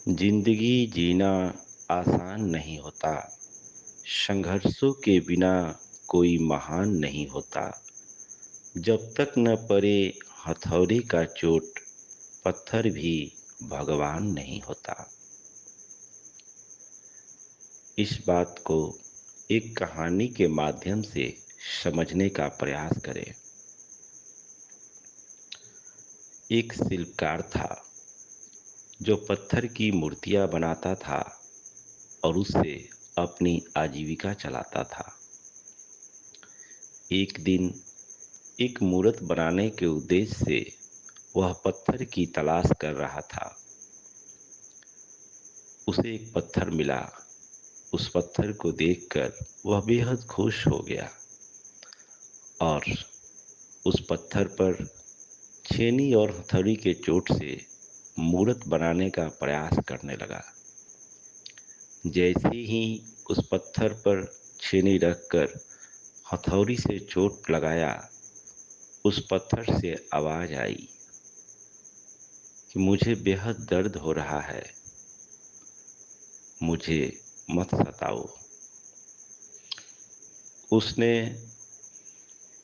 जिंदगी जीना आसान नहीं होता। संघर्षों के बिना कोई महान नहीं होता। जब तक न पड़े हथौड़े का चोट, पत्थर भी भगवान नहीं होता। इस बात को एक कहानी के माध्यम से समझने का प्रयास करें। एक शिल्पकार था जो पत्थर की मूर्तियां बनाता था और उससे अपनी आजीविका चलाता था। एक दिन एक मूर्त बनाने के उद्देश्य से वह पत्थर की तलाश कर रहा था। उसे एक पत्थर मिला। उस पत्थर को देखकर वह बेहद खुश हो गया और उस पत्थर पर छेनी और हथौड़ी के चोट से मूर्त बनाने का प्रयास करने लगा। जैसे ही उस पत्थर पर छेनी रखकर हथौड़ी से चोट लगाया, उस पत्थर से आवाज आई कि मुझे बेहद दर्द हो रहा है, मुझे मत सताओ। उसने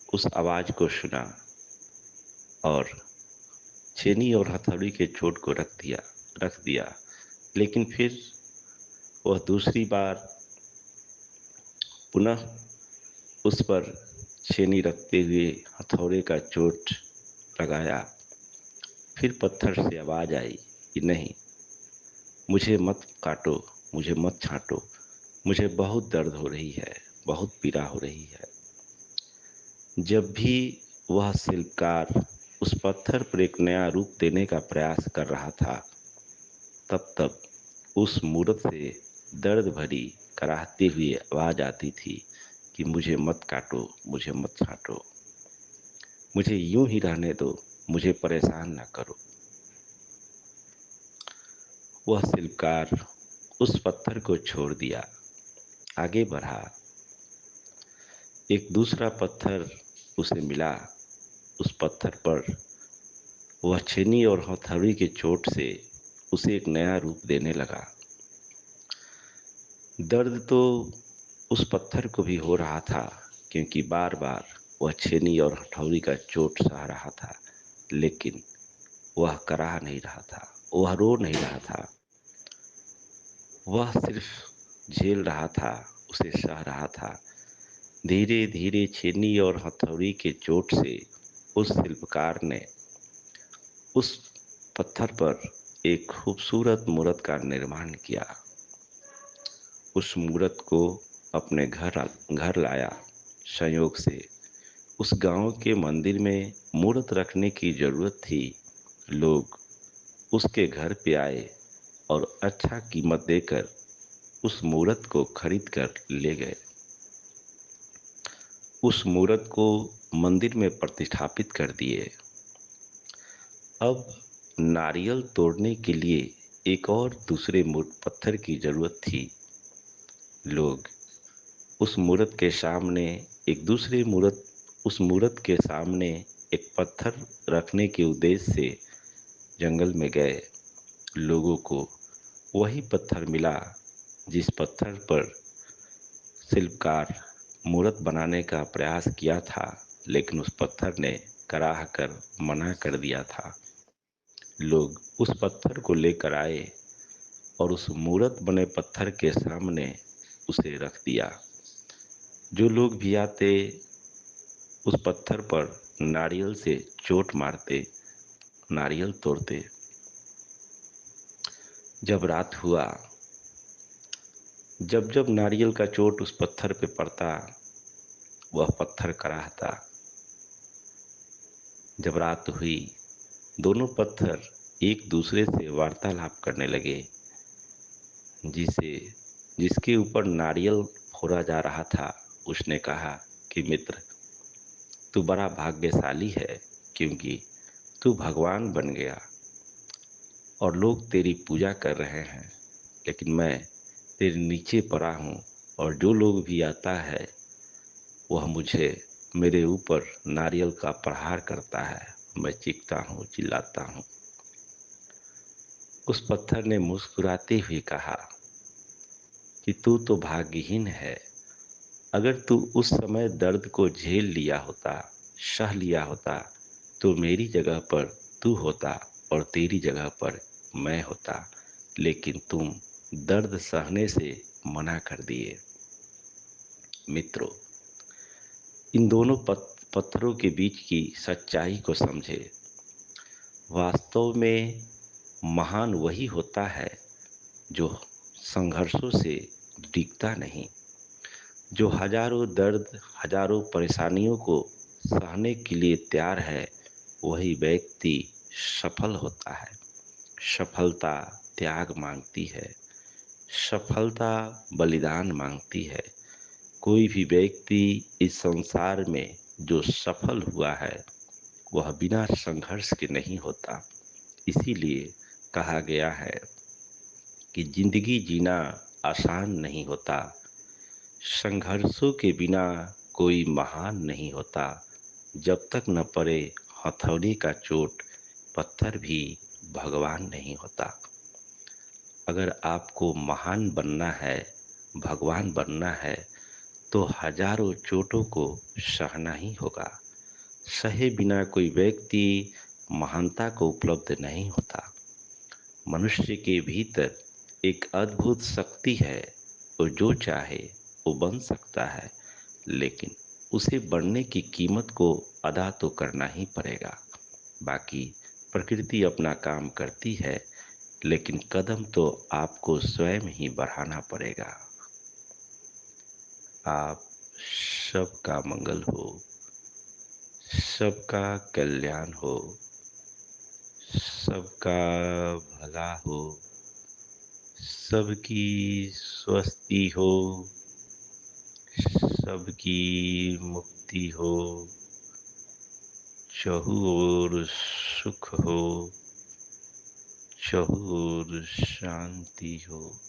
उस आवाज को सुना और छेनी और हथौड़ी के चोट को रख दिया। लेकिन फिर वह दूसरी बार पुनः उस पर छेनी रखते हुए हथौड़े का चोट लगाया। फिर पत्थर से आवाज आई कि नहीं, मुझे मत काटो, मुझे मत छांटो, मुझे बहुत दर्द हो रही है, बहुत पीड़ा हो रही है। जब भी वह शिल्पकार उस पत्थर पर एक नया रूप देने का प्रयास कर रहा था, तब तब उस मूर्त से दर्द भरी कराहती हुई आवाज आती थी कि मुझे मत काटो, मुझे मत छांटो, मुझे यूं ही रहने दो, मुझे परेशान ना करो। वह शिल्पकार उस पत्थर को छोड़ दिया, आगे बढ़ा। एक दूसरा पत्थर उसे मिला। उस पत्थर पर वह छेनी और हथौड़ी के चोट से उसे एक नया रूप देने लगा। दर्द तो उस पत्थर को भी हो रहा था, क्योंकि बार बार वह छेनी और हथौड़ी का चोट सह रहा था, लेकिन वह कराह नहीं रहा था, वह रो नहीं रहा था। वह सिर्फ झेल रहा था, उसे सह रहा था। धीरे धीरे छेनी और हथौड़ी के चोट से उस शिल्पकार ने उस पत्थर पर एक खूबसूरत मूर्त का निर्माण किया। उस मूर्त को अपने घर लाया। संयोग से उस गांव के मंदिर में मूर्त रखने की जरूरत थी। लोग उसके घर पे आए और अच्छा कीमत देकर उस मूर्त को खरीद कर ले गए। उस मूर्त को मंदिर में प्रतिष्ठापित कर दिए। अब नारियल तोड़ने के लिए एक और दूसरे पत्थर की जरूरत थी। लोग उस मूर्त के सामने एक दूसरे मूर्त उस मूर्त के सामने एक पत्थर रखने के उद्देश्य से जंगल में गए। लोगों को वही पत्थर मिला जिस पत्थर पर शिल्पकार मूर्त बनाने का प्रयास किया था, लेकिन उस पत्थर ने कराह कर मना कर दिया था। लोग उस पत्थर को लेकर आए और उस मूर्त बने पत्थर के सामने उसे रख दिया। जो लोग भी आते उस पत्थर पर नारियल से चोट मारते, नारियल तोड़ते। जब रात हुआ, जब जब नारियल का चोट उस पत्थर पे पड़ता, वह पत्थर कराहता। जब रात हुई, दोनों पत्थर एक दूसरे से वार्तालाप करने लगे। जिसे जिसके ऊपर नारियल फोड़ा जा रहा था, उसने कहा कि मित्र, तू बड़ा भाग्यशाली है, क्योंकि तू भगवान बन गया और लोग तेरी पूजा कर रहे हैं, लेकिन मैं तेरे नीचे पड़ा हूँ और जो लोग भी आता है वह मुझे मेरे ऊपर नारियल का प्रहार करता है। मैं चीखता हूँ, चिल्लाता हूँ। उस पत्थर ने मुस्कुराते हुए कहा कि तू तो भाग्यहीन है। अगर तू उस समय दर्द को झेल लिया होता, सह लिया होता, तो मेरी जगह पर तू होता और तेरी जगह पर मैं होता। लेकिन तुम दर्द सहने से मना कर दिए। मित्रों, इन दोनों पत्थरों के बीच की सच्चाई को समझे। वास्तव में महान वही होता है जो संघर्षों से डिगता नहीं, जो हजारों दर्द, हजारों परेशानियों को सहने के लिए तैयार है। वही व्यक्ति सफल होता है। सफलता त्याग मांगती है, सफलता बलिदान मांगती है। कोई भी व्यक्ति इस संसार में जो सफल हुआ है वह बिना संघर्ष के नहीं होता। इसीलिए कहा गया है कि जिंदगी जीना आसान नहीं होता, संघर्षों के बिना कोई महान नहीं होता। जब तक न पड़े हथौड़े का चोट, पत्थर भी भगवान नहीं होता। अगर आपको महान बनना है, भगवान बनना है, तो हजारों चोटों को सहना ही होगा। सहे बिना कोई व्यक्ति महानता को उपलब्ध नहीं होता। मनुष्य के भीतर एक अद्भुत शक्ति है, वो जो चाहे वो बन सकता है, लेकिन उसे बढ़ने की कीमत को अदा तो करना ही पड़ेगा। बाकी प्रकृति अपना काम करती है, लेकिन कदम तो आपको स्वयं ही बढ़ाना पड़ेगा। आप सबका मंगल हो, सबका कल्याण हो, सबका भला हो, सबकी स्वस्ति हो, सबकी मुक्ति हो, चहु ओर सुख हो, चहु ओर शांति हो।